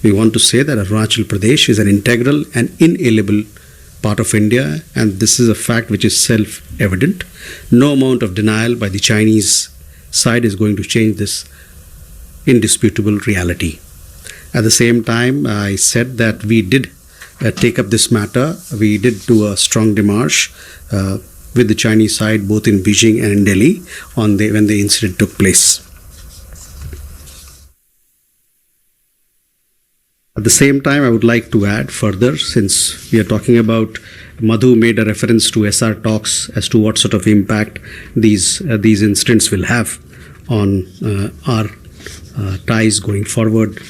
We want to say that Arunachal Pradesh is an integral and inalienable part of India, and this is a fact which is self-evident. No amount of denial by the Chinese side is going to change this indisputable reality. At the same time, I said that we did take up this matter. We did do a strong démarche with the Chinese side, both in Beijing and in Delhi, when the incident took place. At the same time, I would like to add further, since we are talking about, Madhu made a reference to SR talks as to what sort of impact these incidents will have on our ties going forward.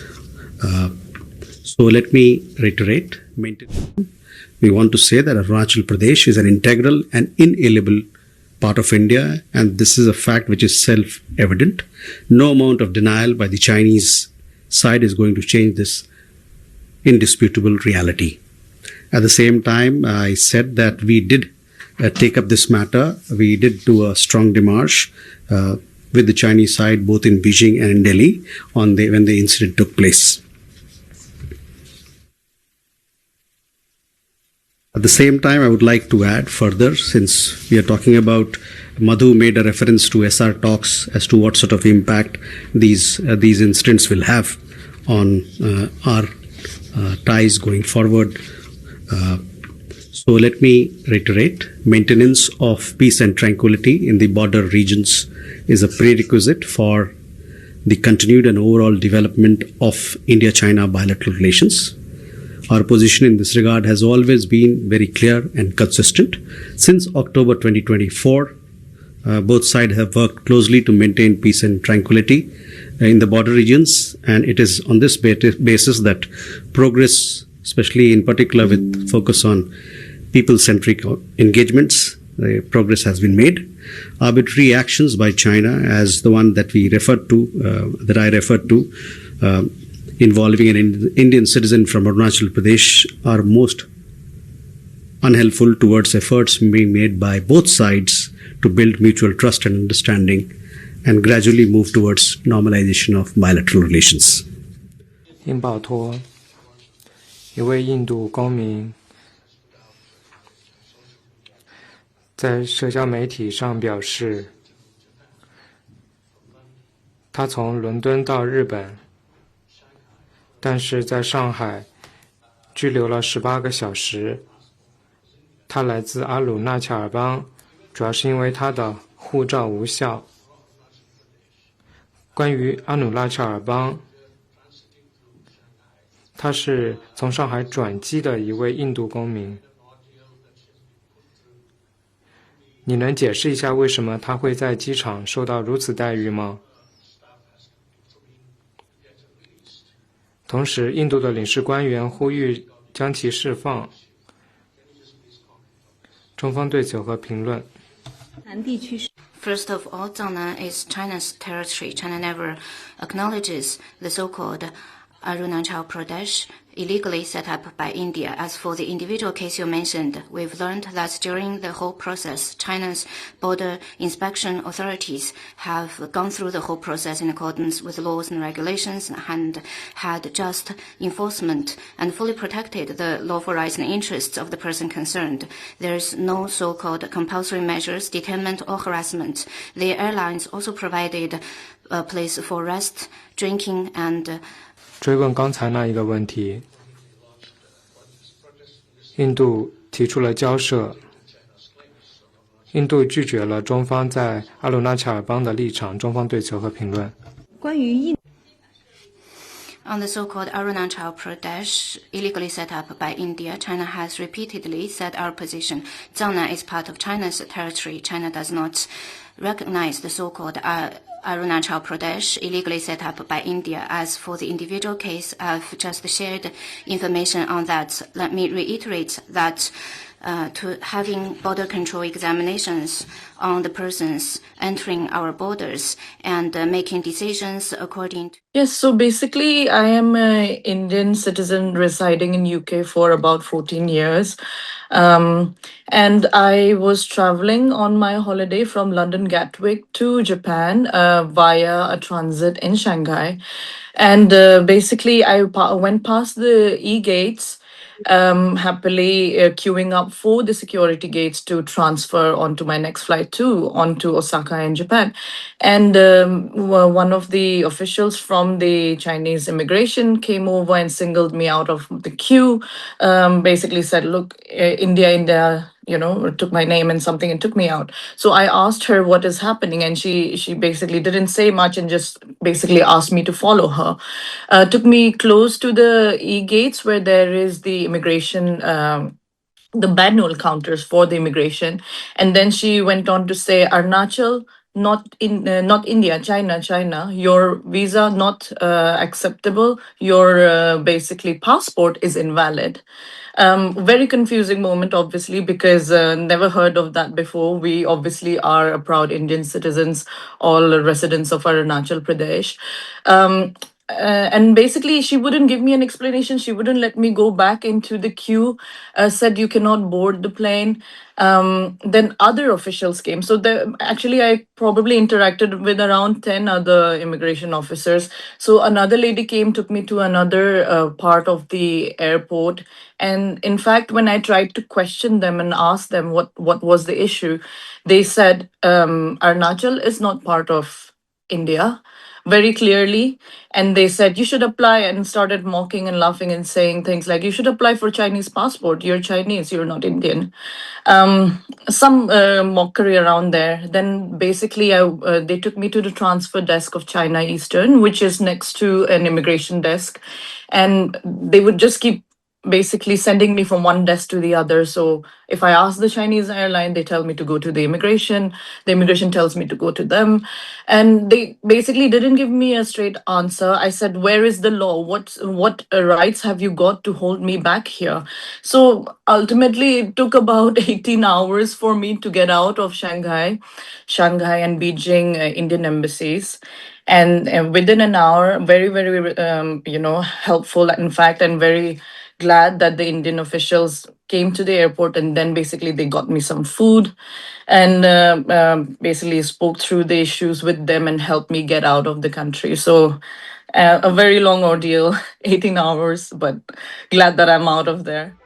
So let me reiterate. We want to say that Arunachal Pradesh is an integral and inalienable part of India, and this is a fact which is self-evident. No amount of denial by the Chinese side is going to change this indisputable reality. At the same time, I said that we did take up this matter. We did do a strong démarche with the Chinese side, both in Beijing and in Delhi, when the incident took place. At the same time, I would like to add further, since we are talking about, Madhu made a reference to SR talks as to what sort of impact these incidents will have on our ties going forward. So let me reiterate, maintenance of peace and tranquility in the border regions is a prerequisite for the continued and overall development of India-China bilateral relations. Our position in this regard has always been very clear and consistent. Since October 2024, both sides have worked closely to maintain peace and tranquility in the border regions, and it is on this basis that progress, especially in particular with focus on people-centric engagements, progress has been made. Arbitrary actions by China, as the one that we referred to, that I referred to, involving an Indian citizen from Arunachal Pradesh, are most unhelpful towards efforts being made by both sides to build mutual trust and understanding and gradually move towards normalization of bilateral relations. 因保托一位印度公民在社交媒体上表示，他从伦敦到日本，但是在上海拘留了18个小时。他来自阿鲁纳恰尔邦，主要是因为他的护照无效。关于阿努拉恰尔邦，他是从上海转机的一位印度公民。你能解释一下为什么他会在机场受到如此待遇吗？同时，印度的领事官员呼吁将其释放。中方对此有何评论？ First of all, Jiangnan is China's territory. China never acknowledges the so-called Arunachal Pradesh, illegally set up by India. As for the individual case you mentioned, we've learned that during the whole process, China's border inspection authorities have gone through the whole process in accordance with laws and regulations and had just enforcement and fully protected the lawful rights and interests of the person concerned. There is no so-called compulsory measures, detention or harassment. The airlines also provided a place for rest, drinking and 追问刚才那一个问题，印度提出了交涉，印度拒绝了中方在阿鲁纳恰尔邦的立场，中方对此有何评论？ On the so-called Arunachal Pradesh, illegally set up by India, China has repeatedly said our position. Jiangnan is part of China's territory. China does not recognize the so-called Arunachal Pradesh, illegally set up by India. As for the individual case, I've just shared information on that. Let me reiterate that to having border control examinations on the persons entering our borders and making decisions according to. Yes, so basically, I am an Indian citizen residing in UK for about 14 years. And I was traveling on my holiday from London Gatwick to Japan via a transit in Shanghai. And basically, I went past the e-gates happily queuing up for the security gates to transfer onto my next flight onto Osaka in Japan. And one of the officials from the Chinese immigration came over and singled me out of the queue. Basically said, "Look, India, India." Took my name and something and took me out. So I asked her what is happening, and she basically didn't say much and just basically asked me to follow her. Took me close to the e-gates where there is the immigration. The manual counters for the immigration, and then she went on to say, "Arunachal, not India, China. Your visa not acceptable. Your basically passport is invalid." Very confusing moment, obviously, because never heard of that before. We obviously are a proud Indian citizens, all residents of Arunachal Pradesh. And basically, she wouldn't give me an explanation. She wouldn't let me go back into the queue. Said you cannot board the plane. Then other officials came. So actually, I probably interacted with around 10 other immigration officers. So another lady came, took me to another part of the airport. And in fact, when I tried to question them and ask them what was the issue, they said Arunachal is not part of India very clearly. And they said, "You should apply," and started mocking and laughing and saying things like, "You should apply for Chinese passport. You're Chinese, you're not Indian." Some mockery around there. Then basically, they took me to the transfer desk of China Eastern, which is next to an immigration desk. And they would just keep basically sending me from one desk to the other. So if I ask the Chinese airline, they tell me to go to the immigration tells me to go to them. And they basically didn't give me a straight answer. I said, "Where is the law? What rights have you got to hold me back here?" So ultimately, it took about 18 hours for me to get out of Shanghai and Beijing Indian embassies. And within an hour, very, very, helpful, in fact, and very glad that the Indian officials came to the airport, and then basically they got me some food and basically spoke through the issues with them and helped me get out of the country. So a very long ordeal, 18 hours, but glad that I'm out of there.